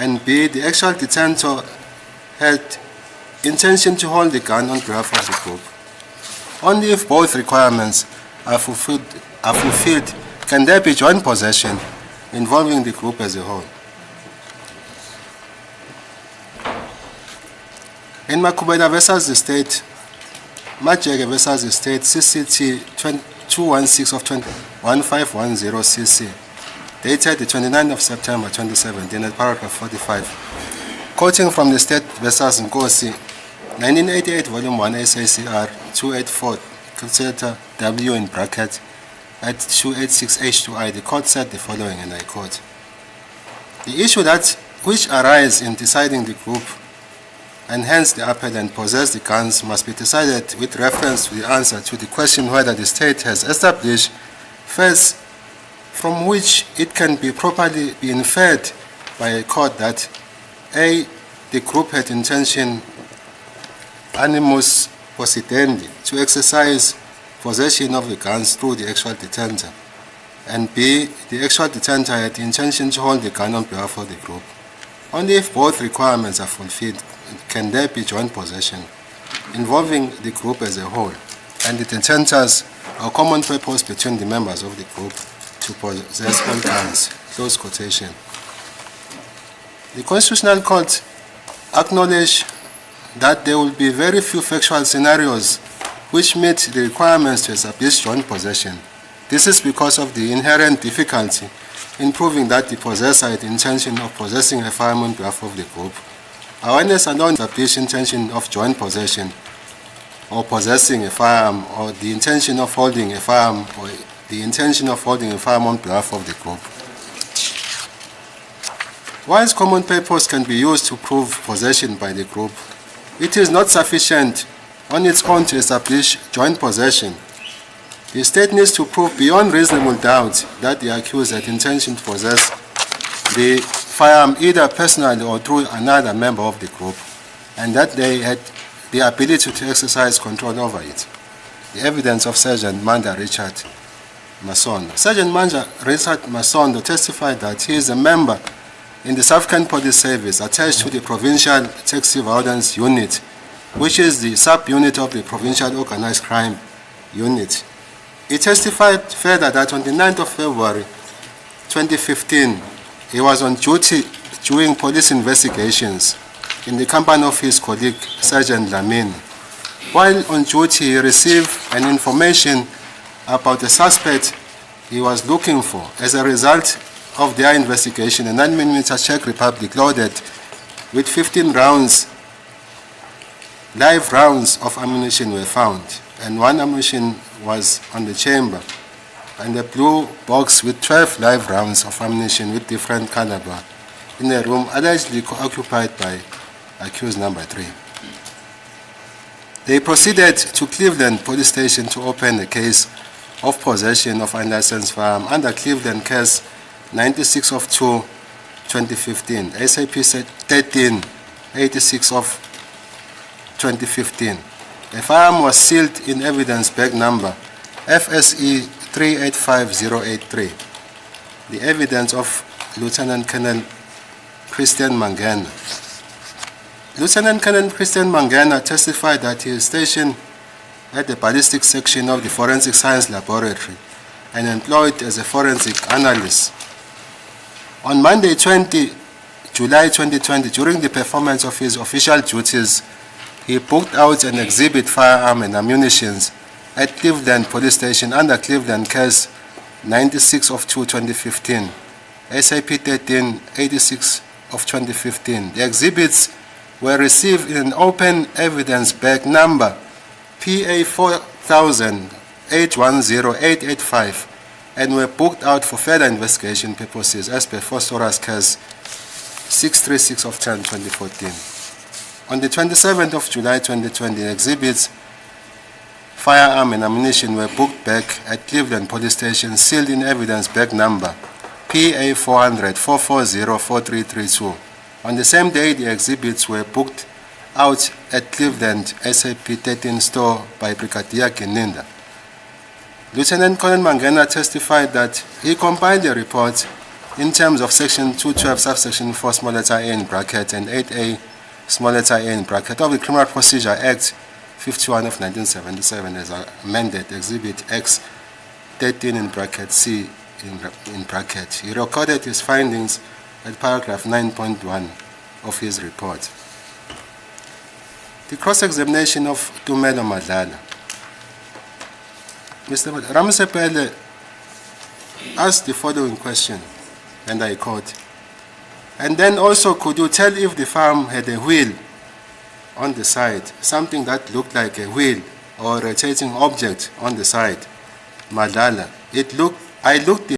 and B, the actual detentor had intention to hold the gun on behalf of the group. Only if both requirements are fulfilled can there be joint possession involving the group as a whole. In Makubela versus the state, Majeke versus the state, CCT 216 of 1510 CC, dated the 29th of September 2017 at paragraph 45. Quoting from the State versus Nkosi, 1988 volume 1 SACR 284, consider W in bracket, at 286H2I, the court said the following, and I quote, "The issue which arise in deciding the group, and hence the appellant possess the guns, must be decided with reference to the answer to the question whether the state has established first, from which it can be properly be inferred by a court that A, the group had intention animus possidendi to exercise possession of the guns through the actual detentor, and B, the actual detentor had the intention to hold the gun on behalf of the group. Only if both requirements are fulfilled can there be joint possession involving the group as a whole and the detentors or common purpose between the members of the group to possess all guns." Close quotation. The Constitutional Court acknowledged that there will be very few factual scenarios which meet the requirements to establish joint possession. This is because of the inherent difficulty in proving that the possessor had the intention of possessing a firearm on behalf of the group. Awareness alone establishes intention of joint possession or possessing a firearm, or the intention of holding a firearm, or the intention of holding a firearm on behalf of the group. Whilst common purpose can be used to prove possession by the group, it is not sufficient on its own to establish joint possession. The state needs to prove beyond reasonable doubt that the accused had intention to possess the firearm either personally or through another member of the group, and that they had the ability to exercise control over it. The evidence of Sergeant Manda Richard Masondo. Sergeant Manda Richard Masondo testified that he is a member in the South African Police Service attached to the Provincial Taxi Violence Unit, which is the sub-unit of the Provincial Organized Crime Unit. He testified further that on the 9th of February 2015, he was on duty during police investigations in the company of his colleague, Sergeant Lamine. While on duty, he received an information about the suspect he was looking for. As a result of their investigation, a 9mm Czech Republic loaded with 15 rounds, live rounds of ammunition were found, and one ammunition was on the chamber, and a blue box with 12 live rounds of ammunition with different caliber in a room allegedly occupied by accused number 3. They proceeded to Cleveland Police Station to open a case of possession of unlicensed firearm under Cleveland Case 96 of 2, 2015, SAP 1386 of 2015. The firearm was sealed in evidence bag number FSE 385083. The evidence of Lieutenant Colonel Christian Mangena. Lieutenant Colonel Christian Mangena testified that he is stationed at the ballistics section of the Forensic Science Laboratory and employed as a forensic analyst. On Monday, July 2020, during the performance of his official duties, he booked out an exhibit firearm and ammunition at Cleveland Police Station under Cleveland Case 96 of 2, 2015, SAP 1386 of 2015. The exhibits were received in an open evidence bag number PA 4000810885 and were booked out for further investigation purposes as per Phosphorus Case 636 of 10, 2014. On the 27th of July 2020, exhibits, firearm and ammunition were booked back at Cleveland Police Station, sealed in evidence bag number PA 400-440-4332. On the same day, the exhibits were booked out at Cleveland SAP 13 store by Brigadier Geninda. Lieutenant Colonel Mangena testified that he compiled a report in terms of section 212 subsection 4 small letter a in bracket and 8a small letter a in bracket of the Criminal Procedure Act 51 of 1977 as amended, Exhibit X 13 in bracket C in bracket. He recorded his findings at paragraph 9.1 of his report. The cross-examination of Tumelo Madlala. Mr. Ramsepele asked the following question, and I quote, "And then also, could you tell if the farm had a wheel on the side, something that looked like a wheel or a rotating object on the side?" Madlala: I looked